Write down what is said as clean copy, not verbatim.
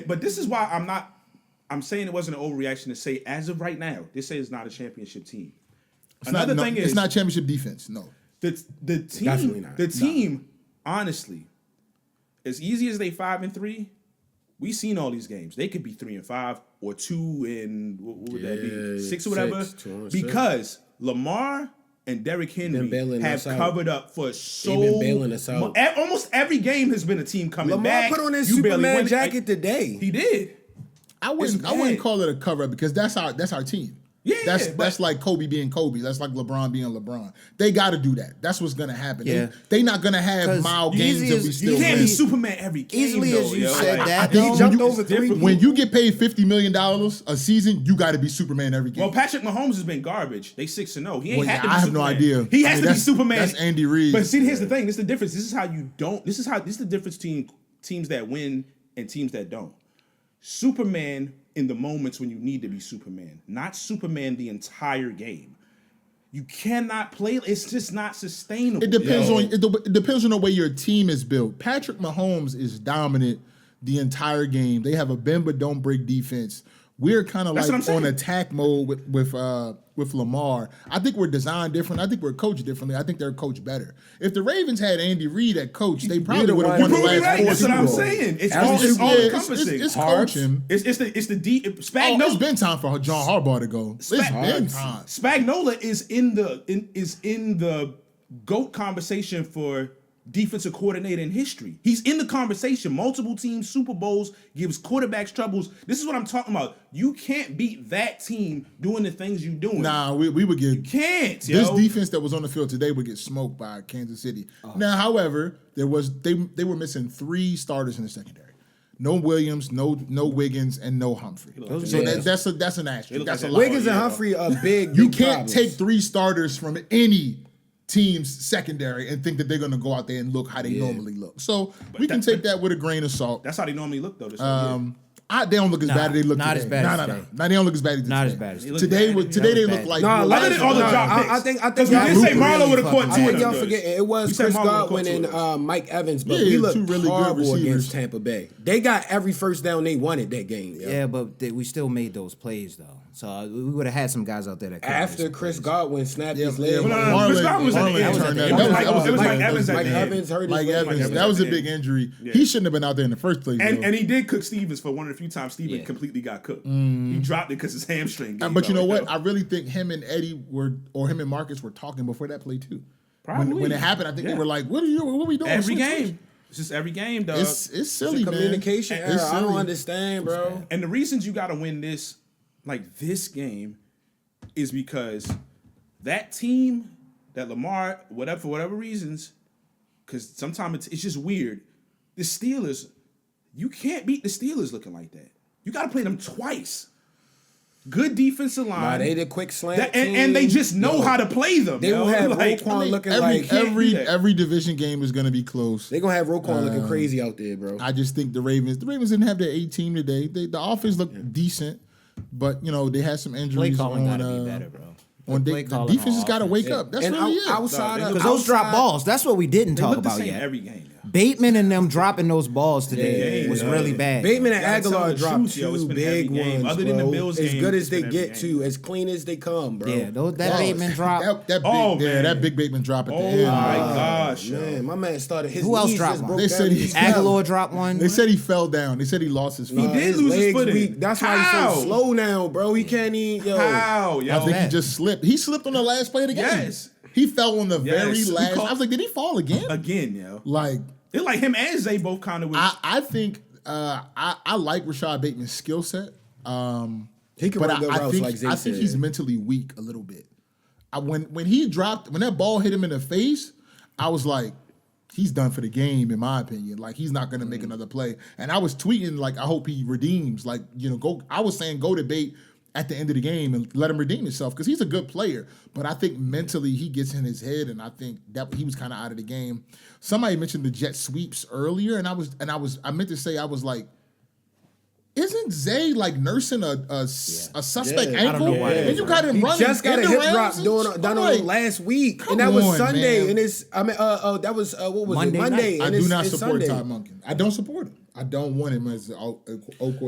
But this is why I'm saying it wasn't an overreaction to say as of right now, this is not a championship team. Another thing is it's not championship defense. No, the team Definitely not. the team honestly, as easy as they 5-3, we seen all these games. They could be 3-5 or 2 what would that be? 6 or whatever. 2-6. Because Lamar and Derrick Henry have covered up for so They've been bailing us out. Almost every game has been a team coming Lamar back. put on his You barely Superman win. jacket today. He did. I wouldn't call it a cover up because that's our team. Yeah, that's like Kobe being Kobe. That's like LeBron being LeBron. They got to do that. That's what's gonna happen. Yeah. They not gonna have mild games and we still You can't win. be Superman every game. Easily though, as you yo. said Like, that, He though. jumped over 3 When you get paid $50 million a season, you got to be Superman every game. Well, Patrick Mahomes has been garbage. They 6-0. He ain't had to be I have Superman. no idea. He has to be Superman. That's Andy Reid. But see, here's the thing. This is the difference. This is the difference between teams that win and teams that don't. Superman in the moments when you need to be Superman, not Superman the entire game. You cannot play. It's just not sustainable. It depends on the way your team is built. Patrick Mahomes is dominant the entire game. They have a bend but don't break defense. We're kind of like on attack mode with Lamar. I think we're designed different. I think we're coached differently. I think they're coached better. If the Ravens had Andy Reid at coach, they probably would have won the last 4 That's what I'm Super Bowls. saying. It's all encompassing. It's coaching. It's the deep. It's been time for John Harbaugh to go. It's been time. Spagnuolo is in the GOAT conversation for defensive coordinator in history. He's in the conversation. Multiple teams, Super Bowls, gives quarterbacks troubles. This is what I'm talking about. You can't beat that team doing the things you're doing. Nah, we would get. You can't. This defense that was on the field today would get smoked by Kansas City. Now, however, they were missing 3 starters in the secondary. No Williams, no Wiggins, and no Humphrey. So that's an asterisk. That's a lot. Wiggins and Humphrey are big. You can't problems. take 3 starters from any team's secondary and think that they're going to go out there and look how they normally look. So we can take that with a grain of salt. That's how they normally look, though. They don't look as bad as they look not today. as bad as today. They don't look as bad as Not today. as bad as today. Today they look like. other than all the drop picks. I think you did say Marlo would have caught 2 I of think them. y'all forget it was Chris Godwin and Mike Evans, but we looked 2 really good horrible receivers against Tampa Bay. They got every first down they wanted that game. Yo. Yeah, but we still made those plays though. So we would have had some guys out there that After Chris Godwin snapped his leg. Chris Godwin was at the end. It was Mike Evans. Mike Evans hurt his leg. Evans. That was a big injury. He shouldn't have been out there in the first place. And he did cook Stevens for one of the few times Stevens completely got cooked. He dropped it because his hamstring. But you know what? I really think him and Eddie him and Marcus were talking before that play too. Probably. When it happened, I think they were like, "What are we doing?" Every game. It's just every game, dog. It's silly, man. Communication error. I don't understand, bro. And the reasons you got to win this game, is because that team, that Lamar, for whatever reasons, because sometimes it's just weird. The Steelers, you can't beat the Steelers looking like that. You got to play them twice. Good defensive line. Nah, they the quick slant and they just know how to play them. They will have Roquan looking like every division game is going to be close. They gonna have Roquan looking crazy out there, bro. I just think the Ravens didn't have their A team today. The offense looked decent, but they had some injuries. Play calling on. Gotta be better, bro. The defense has got to wake up. That's really it. Because those drop balls. That's what we didn't talk about yet. Every game. Bateman and them dropping those balls today was really bad. Bateman and Aguilar dropped 2 big ones, other than the Bills as game, good as they get to, as clean as they come, bro. Yeah, that Bateman drop. That big Bateman drop at the end. Oh my gosh, man, my man started his. Who else dropped one? They said Aguilar dropped one. They said he fell down. They said he lost his foot. He did lose his footing. That's why he's so slow now, bro. He can't even. How? I think he just slipped. He slipped on the last play of the game. Yes. He fell on the very last. I was like, did he fall again? Again, yo. It's like him and Zay both kind of. I think I like Rashod Bateman's skill set. He can run good routes like Zay said. I think he's mentally weak a little bit. When that ball hit him in the face, I was like, he's done for the game, in my opinion. Like, he's not going to make another play. And I was tweeting, like, I hope he redeems. Like, I was saying go to Bate at the end of the game and let him redeem himself because he's a good player. But I think mentally he gets in his head, and I think that he was kind of out of the game. Somebody mentioned the jet sweeps earlier, and I meant to say, I was like, isn't Zay like nursing a suspect ankle? I don't know why. And you got him running. Just got a hip drop done on last week, and that was Sunday. Man. And that was what was Monday. I and do not it's support Sunday. Todd Monken. I don't support him. I don't want him as a quarterback.